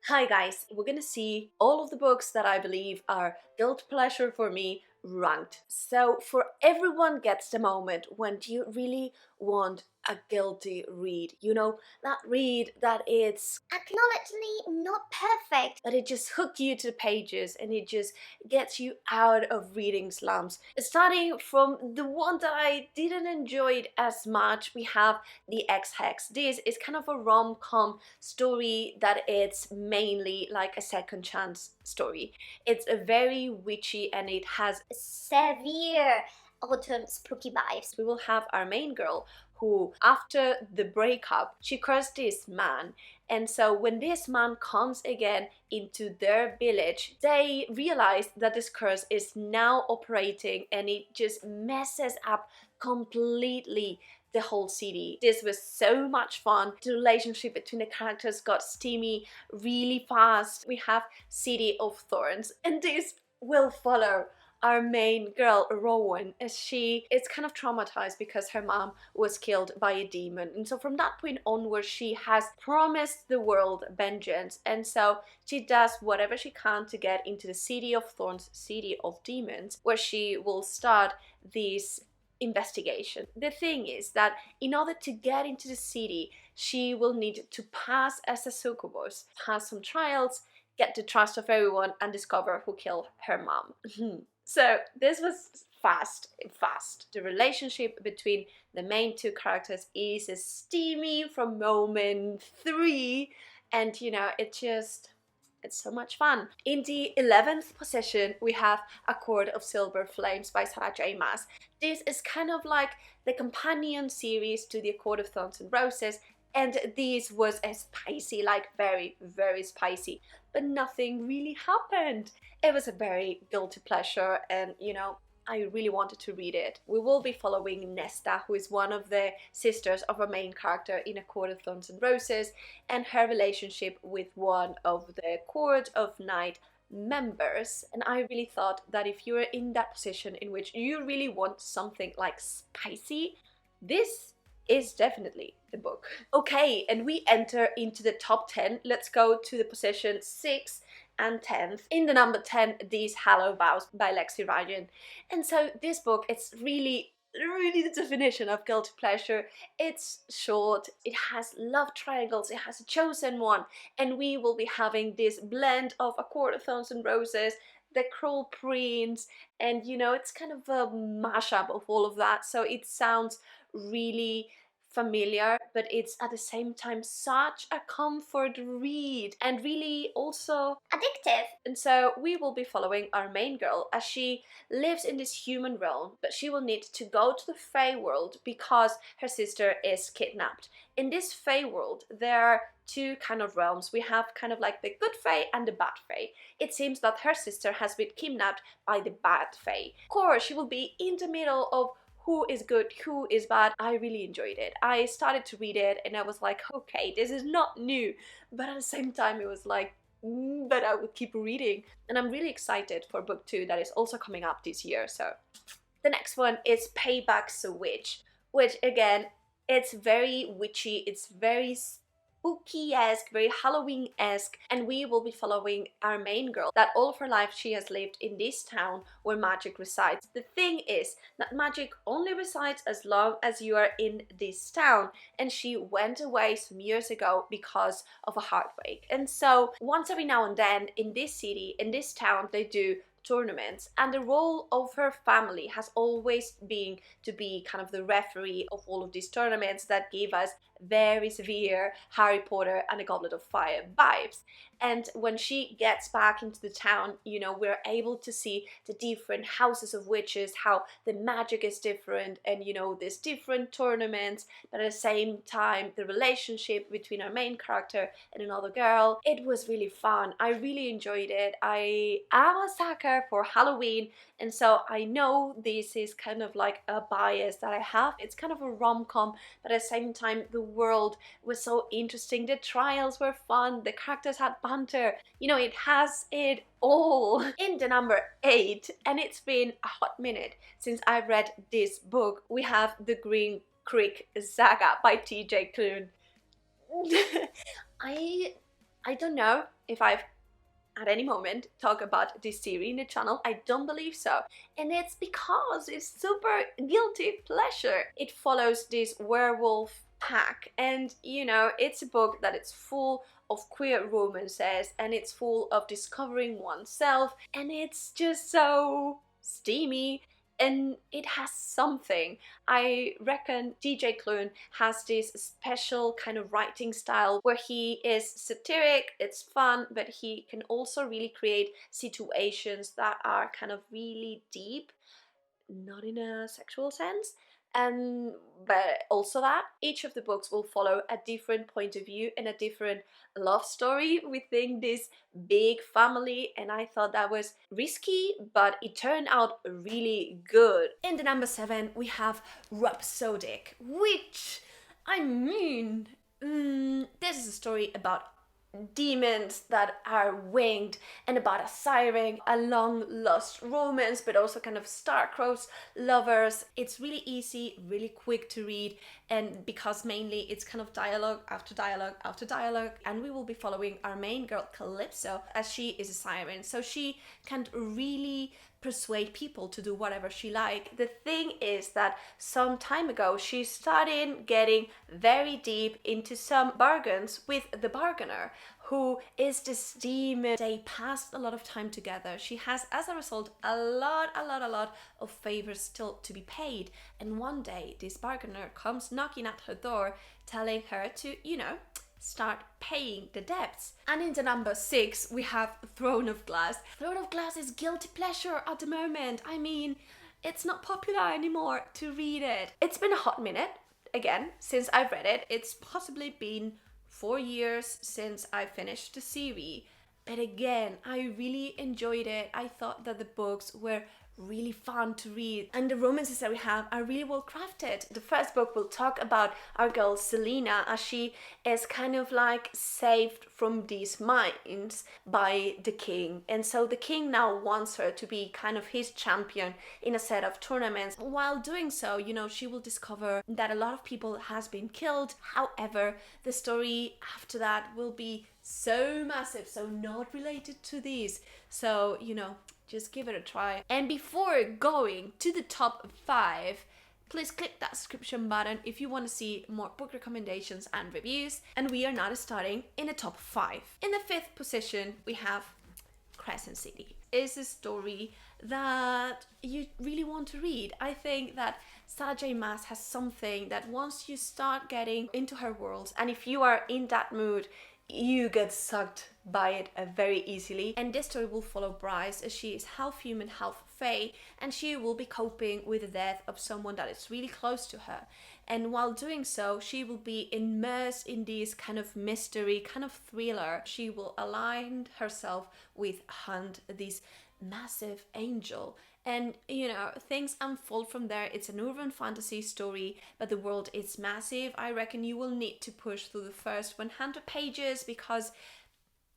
Hi guys, we're gonna see all of the books that I believe are guilt pleasure for me ranked. So for everyone gets the moment when you really want a guilty read. You know, that read that it's Acknowledgedly not perfect. that it just hook you to the pages and it just gets you out of reading slumps. Starting from the one that I didn't enjoy it as much, we have The Ex-Hex. This is kind of a rom-com story that it's mainly like a second chance story. It's a very witchy and it has Severe autumn spooky vibes. we will have our main girl who, after the breakup, she cursed this man. And so when this man comes again into their village, they realize that this curse is now operating and it just messes up completely the whole city. This was so much fun. The relationship between the characters got steamy really fast. We have City of Thorns, and this will follow our main girl Rowan, as she is kind of traumatized because her mom was killed by a demon, and so from that point onwards she has promised the world vengeance, and so she does whatever she can to get into the City of Thorns, City of Demons, where she will start this investigation. The thing is that in order to get into the city she will need to pass as a succubus, pass some trials, get the trust of everyone, and discover who killed her mom. So this was fast. The relationship between the main two characters is steamy from moment 3, and you know, it's so much fun. In the 11th position, we have A Court of Silver Flames by Sarah J. Maas. This is kind of like the companion series to the A Court of Thorns and Roses, and this was a spicy, like very spicy, but nothing really happened. It was a very guilty pleasure, and you know, I really wanted to read it. We will be following Nesta, who is one of the sisters of our main character in A Court of Thorns and Roses, and her relationship with one of the Court of Night members. And I really thought that if you're in that position in which you really want something like spicy, this is definitely the book. Okay, and we enter into the top 10. Let's go to the position 6 and 10th. In the number 10, These Hollow Vows by Lexi Ryan. And so this book, it's really the definition of guilty pleasure. It's short, it has love triangles, it has a chosen one, and we will be having this blend of A Court of Thorns and Roses, The Cruel Prince, and you know, it's kind of a mashup of all of that, so it sounds really familiar, but it's at the same time such a comfort read and really also Addictive. and so we will be following our main girl as she lives in this human realm, but she will need to go to the Fae world because her sister is kidnapped. In this Fae world, there are two kind of realms. We have kind of like the good Fae and the bad Fae. It seems that her sister has been kidnapped by the bad Fae. Of course, she will be in the middle of who is good, who is bad. I really enjoyed it. I started to read it and I was like, okay, this is not new, but at the same time it was like, but I would keep reading. And I'm really excited for book 2 that is also coming up this year. So the next one is Payback's a Witch, which again, it's very witchy, it's very spooky-esque, very Halloween-esque, and we will be following our main girl that all of her life she has lived in this town where magic resides. The thing is that magic only resides as long as you are in this town, and she went away some years ago because of a heartbreak. And so once every now and then in this city, in this town, they do tournaments, and the role of her family has always been to be kind of the referee of all of these tournaments that give us very severe Harry Potter and the Goblet of Fire vibes. And when she gets back into the town, you know, we're able to see the different houses of witches, how the magic is different, and you know, there's different tournaments, but at the same time the relationship between our main character and another girl. It was really fun. I really enjoyed it. I am a sucker for Halloween, and so I know this is kind of like a bias that I have. It's kind of a rom-com, but at the same time the world was so interesting, the trials were fun, the characters had banter, you know, it has it all. In the number 8, and it's been a hot minute since I read this book, we have The Green Creek Saga by TJ Klune. I I don't know if I've at any moment talk about this series in the channel. I don't believe so. And it's because it's super guilty pleasure. It follows this werewolf pack, and it's a book that it's full of queer romances, and it's full of discovering oneself, and it's just so steamy, and it has something. I reckon DJ Clune has this special kind of writing style where he is satiric, it's fun, but he can also really create situations that are kind of really deep, not in a sexual sense. And but also that each of the books will follow a different point of view and a different love story within this big family, and I thought that was risky, but it turned out really good. In the number 7 we have Rhapsodic, which I mean, this is a story about demons that are winged, and about a siren, a long lost romance, but also kind of star-crossed lovers. It's really easy, really quick to read, and because mainly it's kind of dialogue after dialogue after dialogue, and we will be following our main girl Calypso, as she is a siren, so she can really persuade people to do whatever she like. The thing is that some time ago she started getting very deep into some bargains with the bargainer, who is this demon. They passed a lot of time together. She has, as a result, a lot of favors still to be paid. And one day this bargainer comes knocking at her door, telling her to, start paying the debts. And in the number 6 we have Throne of Glass. Throne of Glass is guilty pleasure at the moment. I mean, it's not popular anymore to read it. It's been a hot minute, again, since I've read it. It's possibly been 4 years since I finished the series. But again, I really enjoyed it. I thought that the books were really fun to read, and the romances that we have are really well crafted. The first book will talk about our girl Selena, as she is kind of like saved from these mines by the king, and so the king now wants her to be kind of his champion in a set of tournaments. While doing so, she will discover that a lot of people has been killed. However, the story after that will be so massive, so not related to these, so just give it a try. And before going to the top 5, please click that subscription button if you want to see more book recommendations and reviews. And we are now starting in the top 5. In the 5th position we have Crescent City. It's a story that you really want to read. I think that Sarah J Maas has something that once you start getting into her world, and if you are in that mood, you get sucked by it very easily. And this story will follow Bryce, as she is half human, half fae, and she will be coping with the death of someone that is really close to her. And while doing so, she will be immersed in this kind of mystery, kind of thriller. She will align herself with Hunt, this massive angel, and things unfold from there. It's an urban fantasy story, but the world is massive. I reckon you will need to push through the first 100 pages because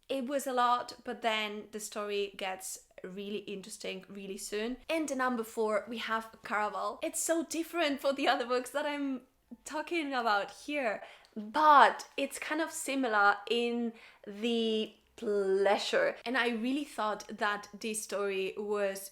it was a lot, but then the story gets really interesting really soon. In the number 4 we have Caraval. It's so different for the other books that I'm talking about here, but it's kind of similar in the pleasure, and I really thought that this story was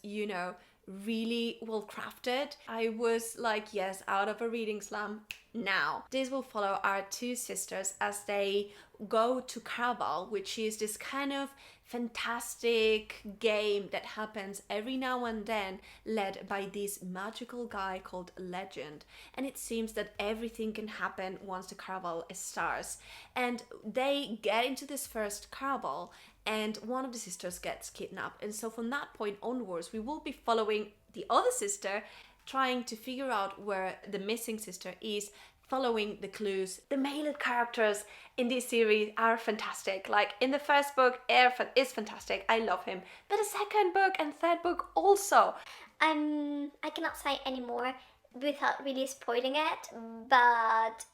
really well crafted. I was like, yes, out of a reading slump now. This will follow our 2 sisters as they go to Caraval, which is this kind of fantastic game that happens every now and then, led by this magical guy called Legend. And it seems that everything can happen once the Caraval starts. And they get into this first Caraval, and one of the sisters gets kidnapped. And so from that point onwards, we will be following the other sister, trying to figure out where the missing sister is, following the clues. The male characters in this series are fantastic. Like in the first book, Air is fantastic. I love him. But the second book and third book also. I cannot say anymore without really spoiling it, but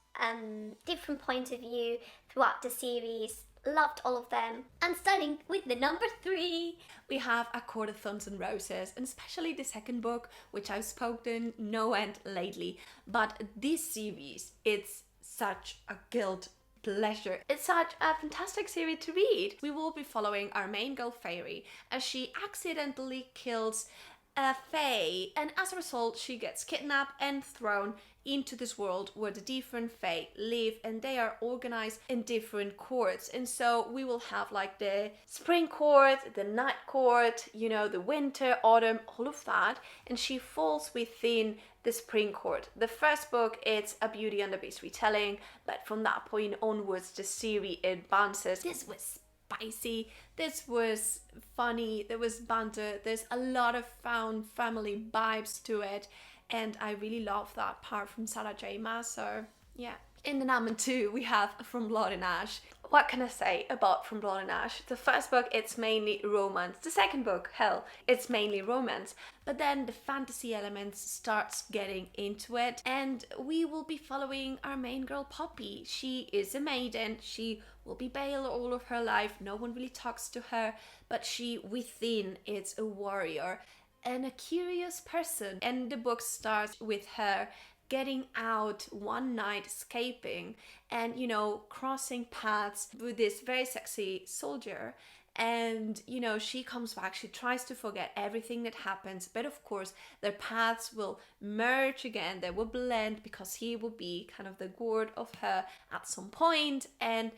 different points of view throughout the series. Loved all of them. And starting with the number 3, we have A Court of Thorns and Roses, and especially the second book, which I've spoken no end lately. But this series, it's such a guilt pleasure. It's such a fantastic series to read. We will be following our main girl Fairy as she accidentally kills a fae, and as a result she gets kidnapped and thrown into this world where the different fae live, and they are organized in different courts. And so we will have like the spring court, the night court, you know, the winter, autumn, all of that, and she falls within the spring court. The first book, it's a Beauty and the Beast retelling, but from that point onwards the series advances. This was spicy, this was funny, there was banter, there's a lot of found family vibes to it, and I really love that part from Sarah J. Maas. So yeah. In the number 2 we have From Blood and Ash. What can I say about From Blood and Ash? The first book, it's mainly romance. The second book, hell, it's mainly romance. But then the fantasy elements starts getting into it, and we will be following our main girl Poppy. She is a maiden, she will be pale all of her life, no one really talks to her, but she within is a warrior and a curious person. And the book starts with her getting out one night, escaping, and you know, crossing paths with this very sexy soldier. And you know, she comes back, she tries to forget everything that happens, but of course their paths will merge again, they will blend, because he will be kind of the guard of her at some point. And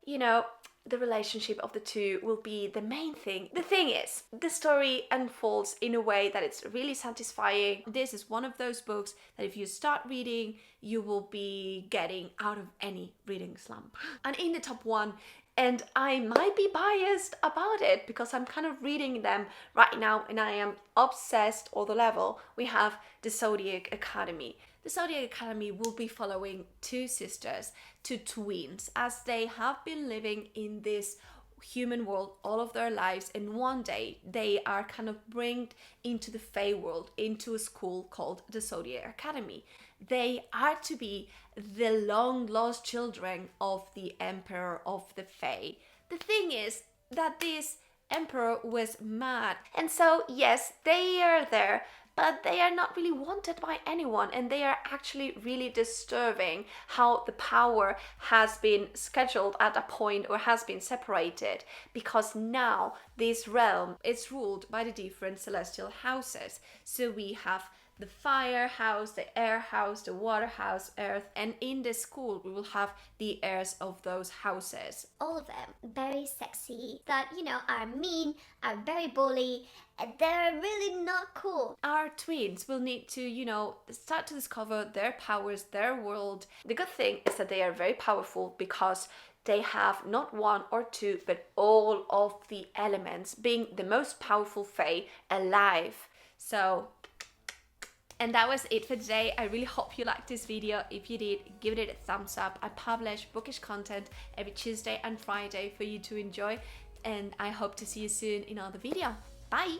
you know, the relationship of the two will be the main thing. The thing is, the story unfolds in a way that it's really satisfying. This is one of those books that if you start reading, you will be getting out of any reading slump. And in the top 1, and I might be biased about it because I'm kind of reading them right now and I am obsessed on the level, we have The Zodiac Academy. The Zodiac Academy will be following 2 sisters, 2 twins, as they have been living in this human world all of their lives, and one day they are kind of brought into the Fae world, into a school called the Zodiac Academy. They are to be the long lost children of the Emperor of the Fae. The thing is that this Emperor was mad, and so yes, they are there, but they are not really wanted by anyone, and they are actually really disturbing how the power has been scheduled at a point or has been separated, because now this realm is ruled by the different celestial houses. So we have the fire house, the air house, the water house, earth, and in the school we will have the heirs of those houses. All of them very sexy, that, you know, are mean, are very bully, and they're really not cool. Our twins will need to, you know, start to discover their powers, their world. The good thing is that they are very powerful because they have not 1 or 2, but all of the elements, being the most powerful Fae alive. So, and that was it for today. I really hope you liked this video. If you did, give it a thumbs up. I publish bookish content every Tuesday and Friday for you to enjoy, and I hope to see you soon in another video. Bye!